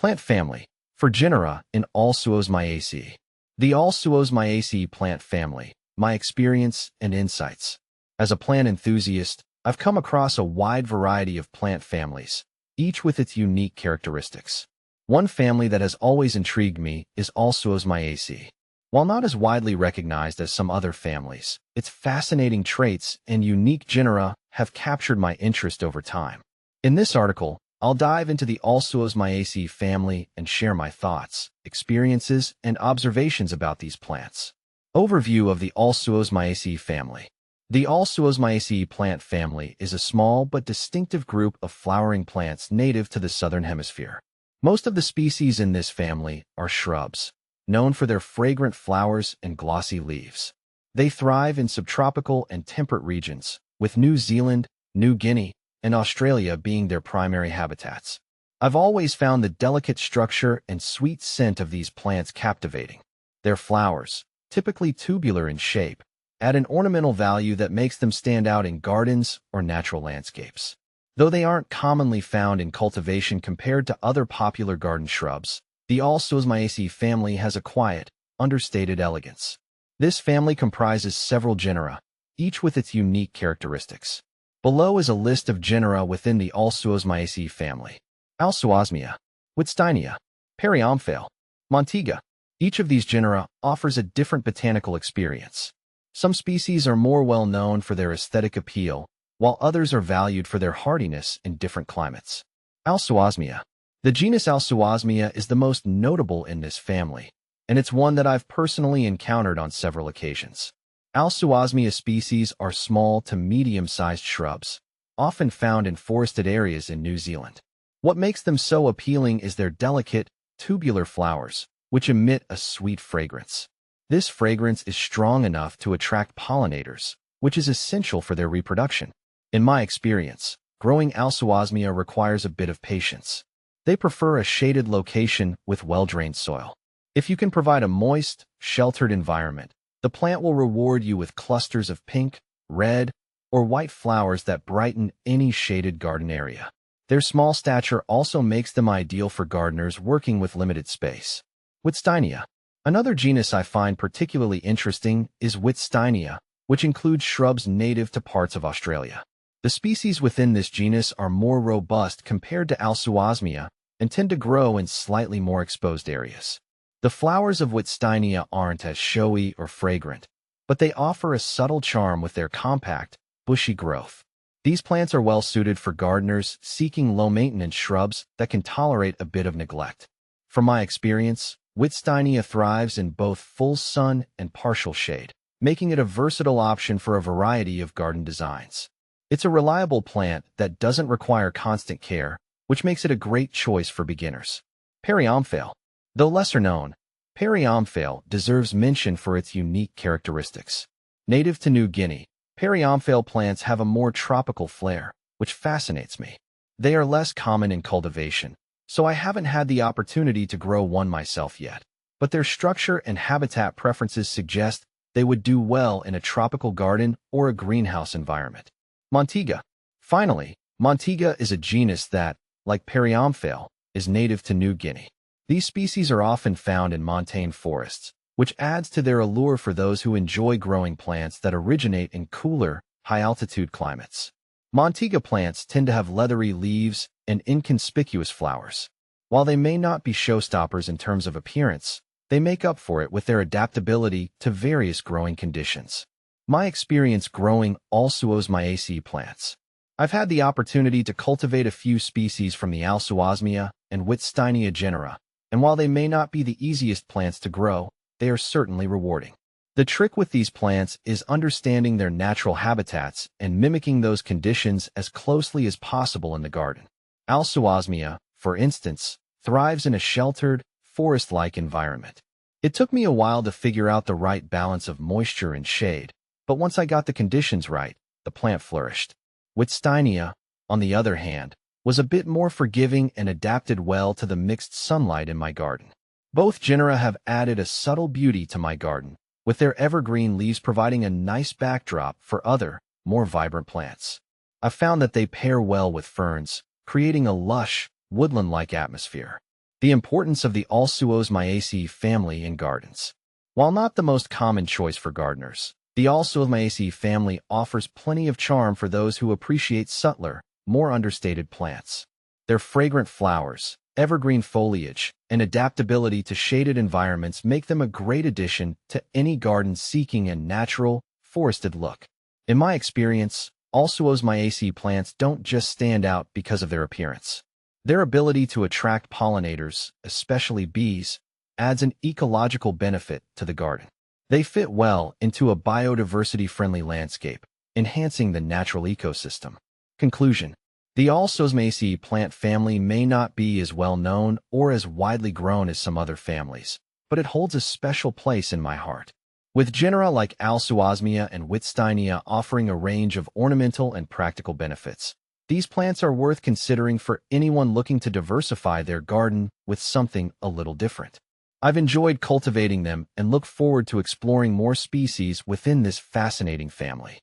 Plant family. For genera in Alseuosmiaceae. The Alseuosmiaceae plant family, my experience and insights. As a plant enthusiast, I've come across a wide variety of plant families, each with its unique characteristics. One family that has always intrigued me is Alseuosmiaceae. While not as widely recognized as some other families, its fascinating traits and unique genera have captured my interest over time. In this article, I'll dive into the Alseuosmiaceae family and share my thoughts, experiences, and observations about these plants. Overview of the Alseuosmiaceae family. The Alseuosmiaceae plant family is a small but distinctive group of flowering plants native to the southern hemisphere. Most of the species in this family are shrubs, known for their fragrant flowers and glossy leaves. They thrive in subtropical and temperate regions, with New Zealand, New Guinea, and Australia being their primary habitats. I've always found the delicate structure and sweet scent of these plants captivating. Their flowers, typically tubular in shape, add an ornamental value that makes them stand out in gardens or natural landscapes. Though they aren't commonly found in cultivation compared to other popular garden shrubs, the Alseuosmiaceae family has a quiet, understated elegance. This family comprises several genera, each with its unique characteristics. Below is a list of genera within the Alseuosmiaceae family. Alseuosmia, Wittsteinia, Periomphale, Montega. Each of these genera offers a different botanical experience. Some species are more well known for their aesthetic appeal, while others are valued for their hardiness in different climates. Alseuosmia. The genus Alseuosmia is the most notable in this family, and it's one that I've personally encountered on several occasions. Alseuosmia species are small to medium-sized shrubs, often found in forested areas in New Zealand. What makes them so appealing is their delicate, tubular flowers, which emit a sweet fragrance. This fragrance is strong enough to attract pollinators, which is essential for their reproduction. In my experience, growing Alseuosmia requires a bit of patience. They prefer a shaded location with well-drained soil. If you can provide a moist, sheltered environment, the plant will reward you with clusters of pink, red, or white flowers that brighten any shaded garden area. Their small stature also makes them ideal for gardeners working with limited space. Wittsteinia. Another genus I find particularly interesting is Wittsteinia, which includes shrubs native to parts of Australia. The species within this genus are more robust compared to Alseuosmia and tend to grow in slightly more exposed areas. The flowers of Wittsteinia aren't as showy or fragrant, but they offer a subtle charm with their compact, bushy growth. These plants are well suited for gardeners seeking low-maintenance shrubs that can tolerate a bit of neglect. From my experience, Wittsteinia thrives in both full sun and partial shade, making it a versatile option for a variety of garden designs. It's a reliable plant that doesn't require constant care, which makes it a great choice for beginners. Periomphale. Though lesser known, Periomphale deserves mention for its unique characteristics. Native to New Guinea, Periomphale plants have a more tropical flair, which fascinates me. They are less common in cultivation, so I haven't had the opportunity to grow one myself yet. But their structure and habitat preferences suggest they would do well in a tropical garden or a greenhouse environment. Montega. Finally, Montega is a genus that, like Periomphale, is native to New Guinea. These species are often found in montane forests, which adds to their allure for those who enjoy growing plants that originate in cooler, high-altitude climates. Montega plants tend to have leathery leaves and inconspicuous flowers. While they may not be showstoppers in terms of appearance, they make up for it with their adaptability to various growing conditions. My experience growing Alseuosmiaceae plants. I've had the opportunity to cultivate a few species from the Alseuosmia and Wittsteinia genera, and while they may not be the easiest plants to grow, they are certainly rewarding. The trick with these plants is understanding their natural habitats and mimicking those conditions as closely as possible in the garden. Alseuosmia, for instance, thrives in a sheltered, forest-like environment. It took me a while to figure out the right balance of moisture and shade, but once I got the conditions right, the plant flourished. Wittsteinia, on the other hand, was a bit more forgiving and adapted well to the mixed sunlight in my garden. Both genera have added a subtle beauty to my garden, with their evergreen leaves providing a nice backdrop for other, more vibrant plants. I've found that they pair well with ferns, creating a lush, woodland-like atmosphere. The importance of the Alseuosmiaceae family in gardens. While not the most common choice for gardeners, the Alseuosmiaceae family offers plenty of charm for those who appreciate subtler, more understated plants. Their fragrant flowers, evergreen foliage, and adaptability to shaded environments make them a great addition to any garden seeking a natural, forested look. In my experience, Alseuosmiaceae plants don't just stand out because of their appearance. Their ability to attract pollinators, especially bees, adds an ecological benefit to the garden. They fit well into a biodiversity-friendly landscape, enhancing the natural ecosystem. Conclusion: the Alseuosmiaceae plant family may not be as well known or as widely grown as some other families, but it holds a special place in my heart. With genera like Alseuosmia and Wittsteinia offering a range of ornamental and practical benefits, these plants are worth considering for anyone looking to diversify their garden with something a little different. I've enjoyed cultivating them and look forward to exploring more species within this fascinating family.